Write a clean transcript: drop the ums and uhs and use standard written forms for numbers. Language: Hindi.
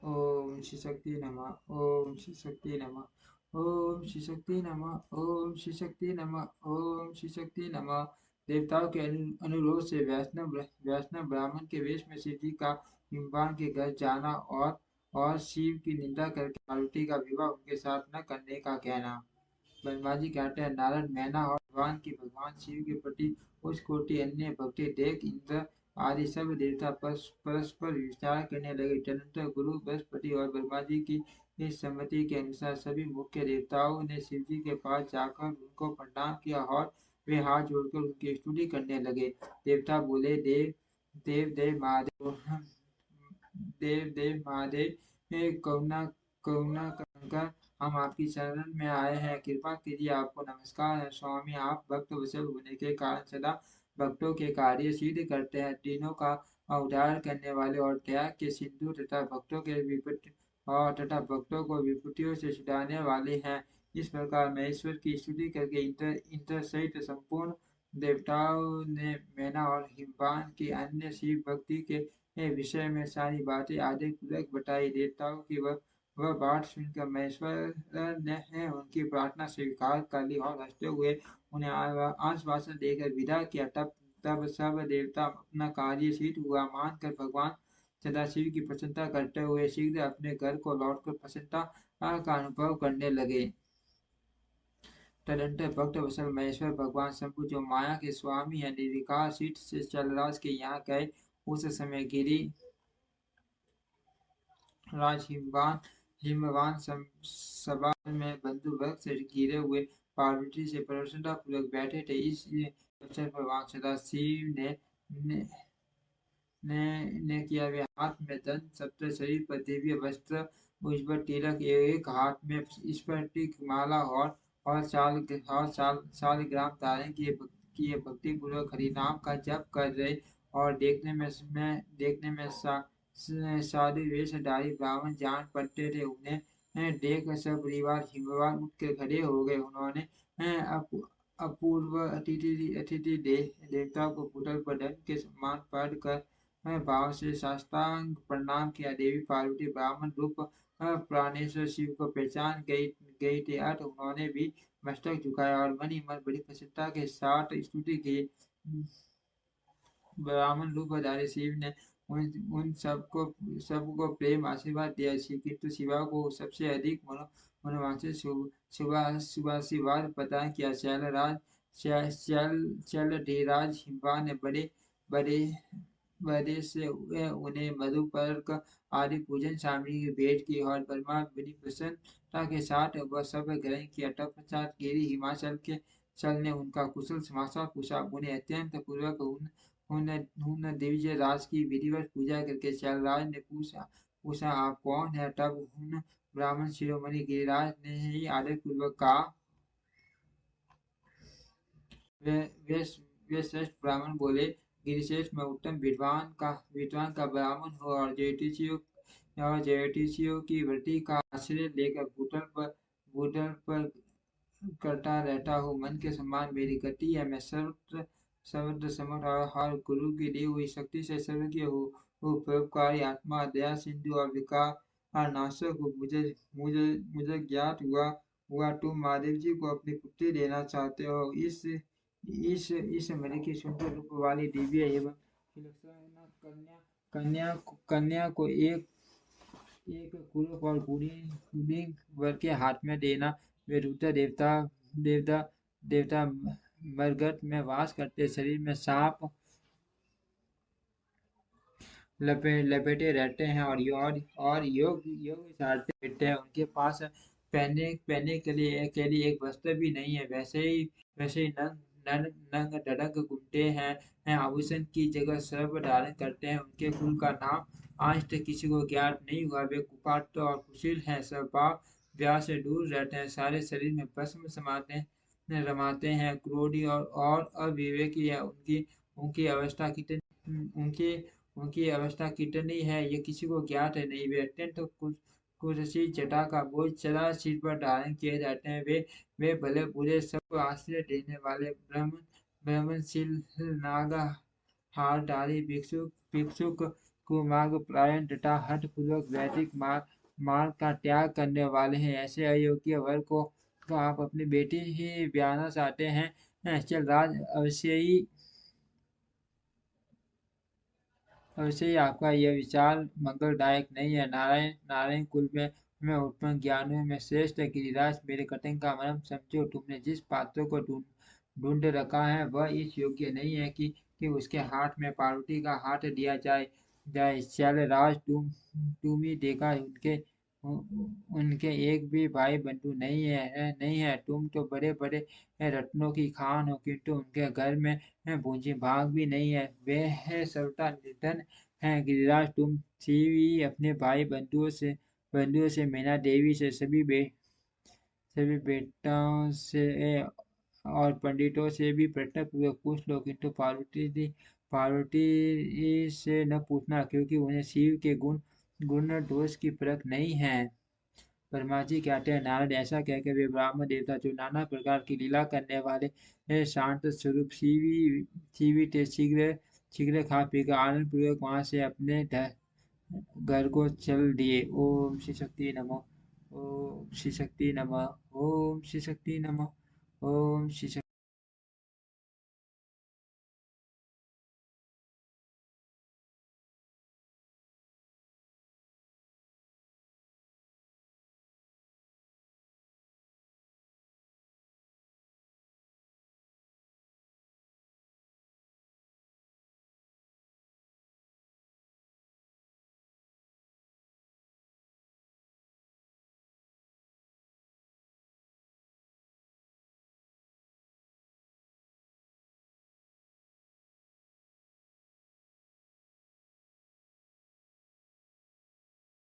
ओम श्री शक्ति नमः। ओम श्री शक्ति नमः। ओम श्री शक्ति नमः। ओम श्री शक्ति नमः। ओम श्री शक्ति नमः। देवताओं के अनुरोध से वैष्णव ब्राह्मण के वेश में शिव जी का हिमवान के घर जाना और शिव की निंदा करके पार्वती का विवाह उनके साथ न करने का कहना। ब्रह्मा जी कहते हैं, नारद मैना और भगवान शिव के प्रति उस कोटि अन्य भक्ति देख इंद्र आदि सब देवता परस्पर विचार करने लगे। तदनंतर गुरु बृहस्पति और ब्रह्मा जी की इस सम्मति के अनुसार सभी मुख्य देवताओं ने शिव जी के पास जाकर उनको प्रणाम किया और वे हाथ जोड़कर उनकी स्तुति करने लगे। देवता बोले, देव देव महादेव, देव देव महादेव, करुणा करुणा कर हम आपकी शरण में आए हैं, कृपा कीजिए। आपको नमस्कार है स्वामी। आप भक्त वत्सल होने के कारण सदा भक्तों के कार्य सिद्ध करते हैं, तीनों का उद्धार करने वाले और त्याग के सिंधु तथा भक्तों को विपत्तियों से छुड़ाने वाले हैं। इस प्रकार मैं ईश्वर की स्तुति करके इंद्र सहित संपूर्ण देवताओं ने मैना और हिमवान की अन्य शिव भक्ति के विषय में सारी बातें आदि पूर्वक बताई। देवताओं की वह बात सुनकर महेश्वर ने उनकी प्रार्थना स्वीकार कर ली और हंसते हुए उन्हें आश्वासन देकर विदा किया। तब तब सब देवता अपना कार्य सिद्ध हुआ मानकर भगवान सदाशिव की प्रसन्नता करते हुए शीघ्र अपने घर को लौटकर प्रसन्नता का अनुभव करने लगे। तदनंतर भक्त वत्सल महेश्वर भगवान शंभु, जो माया के स्वामी है, निर्विकार सीट से चलराज के यहाँ गए। उस समय गिरी राज हिमवान सभा में बंधु वर्ग से घिरे हुए पार्वती से प्रसन्नता पूर्वक बैठे थे। इस अवसर पर भगवान सदाशिव ने, ने किया। वे हाथ में धन सप्त, शरीर पर दिव्य वस्त्र, उज्ज्वल तिलक, एक हाथ में स्फटिक माला और शालिग्राम धारण किए भक्ति पूर्वक हरिनाम का जप कर रहे और देखने में साधु वेशधारी ब्राह्मण जान पड़ते थे। उन्हें देख सब परिवार हिमवान उठकर खड़े हो गए। उन्होंने अपूर्व अतिथि देवता को पुतल पर दंड के सम्मान पढ़कर भाव से साष्टांग प्रणाम किया। देवी पार्वती ब्राह्मण रूप प्राणेश्वर शिव को पहचान गई थी। अतः उन्होंने भी मस्तक झुकाया और मन ही मन बड़ी प्रसन्नता के साथ स्तुति की। ब्राह्मण रूपधारी शिव ने उन सबको प्रेम आशीर्वाद दिया। श्री कृष्ण शिवा को सबसे अधिक मनोवांछित शुभाशीर्वाद प्रदान किया। शैलधीराज हिमवान ने बड़े से उन्हें मधुपर्क आदि पूजन सामग्री की भेंट की और ब्रह्मा बड़ी प्रसन्नता के साथ वह सब ग्रहण किया। तत्पश्चात गिरि हिमाचल के चल ने उनका कुशल समाचार पूछा। उन्हें अत्यंत पूर्वक उन दिव्य राज की विधिवत पूजा करके शैलराज ने पूछा, आप कौन है? तब उन ब्राह्मण शिरोमणि गिरिराज ने ही आदर पूर्वक कहा, वे वे वे श्रेष्ठ ब्राह्मण बोले, गिरिश्रेष्ठ मैं उत्तम विद्वान का ब्राह्मण हूँ और ज्योतिषियों की वृत्ति का आश्रय लेकर भूतल पर करता रहता हूँ। मन के समान मेरी गति है। मैं सर्वत्र समर्थ और गुरु की दी हुई शक्ति से सर्वज्ञ हूँ। परोपकारी आत्मा, दया सिंधु और विकार नाशक हूँ। मुझे ज्ञात हुआ तुम महादेव जी को अपनी पुत्री देना चाहते हो। इस मणि की सुंदर रूप वाली दिव्य एवं विलक्षण कन्या को एक कुरूप और गुणी वर के हाथ में देना। वे रुद्र देवता मरघट में वास करते, शरीर में सांप लपेटे रहते हैं और योग विचारते रहते हैं। उनके पास पहनने के लिए एक वस्त्र भी नहीं है। वैसे ही नंग ढड़क घूमते हैं आभूषण की जगह सर्व धारण करते हैं। उनके कुल का नाम आज तक किसी को ज्ञात नहीं हुआ। वे कुपात्र और कुशील हैं, स्वभाव ब्याह से दूर रहते हैं, सारे शरीर में भस्म रमाते हैं, क्रोधी और अविवेकी है। उनकी अवस्था कितनी उनकी उनकी अवस्था कितनी है ये किसी को ज्ञात है नहीं। वे अत्यंत कुर्सी जटा का बोझ सदा सिर पर धारण किए जाते हैं। वे भले बुरे सबको आश्रय देने वाले ब्रह्मशील नागा हारधारी भिक्षुक कुमार्ग परायण तथा हठ पूर्वक वैदिक मार्ग का त्याग करने वाले हैं। ऐसे अयोग्य वर को आप अपनी बेटी ही ब्याहना चाहते हैं। चल राज अवश्य ही आपका यह विचार मंगलदायक नहीं है। नारायण नारायण कुल में उत्पन्न ज्ञानियों में श्रेष्ठ गिरिराज, मेरे कथन का मर्म समझो। तुमने जिस पात्र को ढूंढ रखा है वह इस योग्य नहीं है कि उसके हाथ में पार्वती का हाथ दिया जाए। शैलराज, तुम ही देखा, उनके एक भी भाई बंधु नहीं है। तुम तो बड़े बड़े रत्नों की खान हो, किंतु उनके घर में पूंजी भाग भी नहीं है। वे है सर्वथा निर्धन है। गिरिराज, तुम भी अपने भाई बंधुओं से मीना देवी से सभी बेटाओं से और पंडितों से भी प्रश्न पूर्वक पूछ लो, किंतु पार्वती से न पूछना, क्योंकि उन्हें शिव के गुण दोष की परख नहीं है। ब्रह्मा जी कहते हैं, नारद, ऐसा कहकर वे ब्राह्मण देवता जो नाना प्रकार की लीला करने वाले शांत स्वरूप शिवी थे, शीघ्र शीघ्र खा पीकर आनंद पूर्वक वहां से अपने घर को चल दिए। ओम श्री शक्ति नमः। ओम श्री शक्ति नमः। ओम श्री शक्ति नमः। ओम श्री